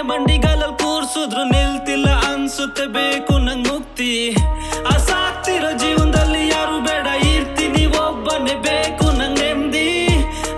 ಮಂಡಿಗಾಲಲ್ಲಿ ಕೂರ್ಸುದ್ರು ನಿಲ್ತಿಲ್ಲ ಅನ್ಸುತ್ತೆ ಬೇಕು ನಂಗ್ ಮುಕ್ತಿ ಸಾಕ್ತಿರೋ ಜೀವನದಲ್ಲಿ ಯಾರು ಬೇಡ ಇರ್ತೀನಿ ಒಬ್ಬನೇ ಬೇಕು ನಂಗ್ ನೆಮ್ಮದಿ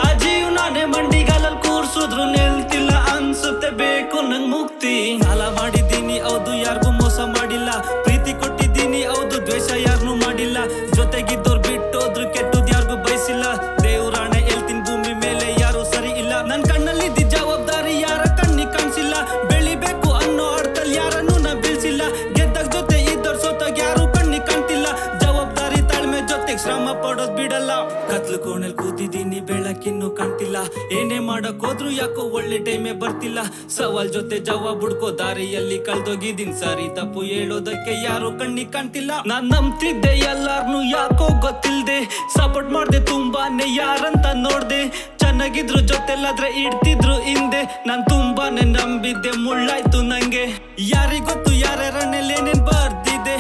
ಆ ಜೀವನನೇ ಮಂಡಿಗಾಲಲ್ಲಿ ಕೂರ್ಸುದ್ರು ನಿಲ್ತಿಲ್ಲ ಅನ್ಸುತ್ತೆ ಬೇಕು ನಂಗ್ ಮುಕ್ತಿ ಸಾಲ ಮಾಡಿದ್ದೀನಿ ಹೌದು ಯಾರಿಗೂ ಮೋಸ ಮಾಡಿಲ್ಲ ಪ್ರೀತಿ ಕೊಟ್ಟಿದ್ದೀನಿ ಹೌದು ದ್ವೇಷ ಯಾರನ್ನೂ ಮಾಡಿಲ್ಲ ಜೊತೆಗಿದ್ದೋರ್ ಬಿಟ್ಟೋದ್ರು ಕೆಟ್ಟದ್ ಯಾರಿಗೂ ಬಯಸಿಲ್ಲ ದೇವ್ರಾಣೆ ಹೇಳ್ತೀನಿ ಭೂಮಿ ಮೇಲೆ ಯಾರು ಸರಿ ಇಲ್ಲ ನನ್ ಕಣ್ಣಲ್ಲಿದ್ದ ಜವಾಬ್ದಾರಿ ಯಾರ ಕಣ್ಣಿಗೆ ಕಾಣಿಸಿಲ್ಲ ಬೆಳಿಬೇಕು ಅನ್ನೋ ಅರ್ಥದಲ್ಲಿ ಯಾರನ್ನೂ ನಾ ಬೀಳ್ಸಿಲ್ಲ ಗೆದ್ದಾಗ ಜೊತೆ ಇದ್ದೋರ್ ಸೋತಾಗ ಯಾರು ಕಣ್ಣಿಗೆ ಕಾಣ್ತಿಲ್ಲ ಜವಾಬ್ದಾರಿ ತಾಳ್ಮೆ ಜೊತೆಗೆ ಶ್ರಮ ಪಡೋದ್ ಬಿಡಲ್ಲ ಕತ್ಲು ಕೋಣೆಲ್ ಕೂತಿದ್ದೀನಿ ಬೆಳಕಿನ್ನು ಕಾಣ್ತಿಲ್ಲ ಏನೇ ಮಾಡಕ್ ಹೋದ್ರು ಯಾಕೋ ಒಳ್ಳೆ ಟೈಮೇ ಬರ್ತಿಲ್ಲ ಸವಾಲ್ ಜೊತೆ ಜವಾಬ್ ಹುಡ್ಕೋ ದಾರಿಯಲ್ಲಿ ಕಳ್ದೋಗಿದ್ದೀನಿ ಸರಿ ತಪ್ಪು ಹೇಳೋದಕ್ಕೆ ಯಾರು ಕಣ್ಣಿಗೆ ಕಾಣ್ತಿಲ್ಲ ನಾನ್ ನಂಬ್ತಿದ್ದೆ ಎಲ್ಲಾರ್ನು ಯಾಕೋ ಗೊತ್ತಿಲ್ದೆ ಸಪೋರ್ಟ್ ಮಾಡ್ದೆ ತುಂಬಾನೇ ಯಾರಂತ ನೋಡ್ದೆ ಚೆನ್ನಾಗಿದ್ರು ಜೊತೆಲ್ಲಾದ್ರೆ ಇಡ್ತಿದ್ರು ಹಿಂದೆ ನಾನ್ ತುಂಬಾನೇ ನಂಬಿದ್ದೆ ಮುಳ್ಳಾಯ್ತು ನಂಗೆ ಯಾರಿಗೊತ್ತು ಯಾರ್ಯಾರನ್ನೆಲ್ಲ ಏನೇನ್ ಬರ್ದಿದೆ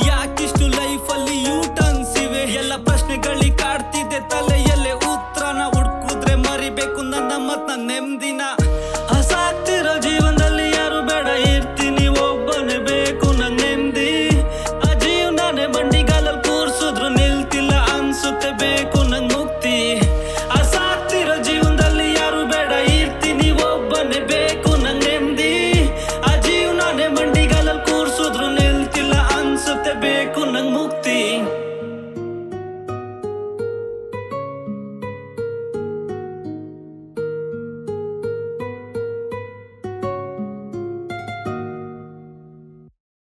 ಯಾಕಿಷ್ಟು ಲೈಫಲ್ಲಿ ಯೂಟ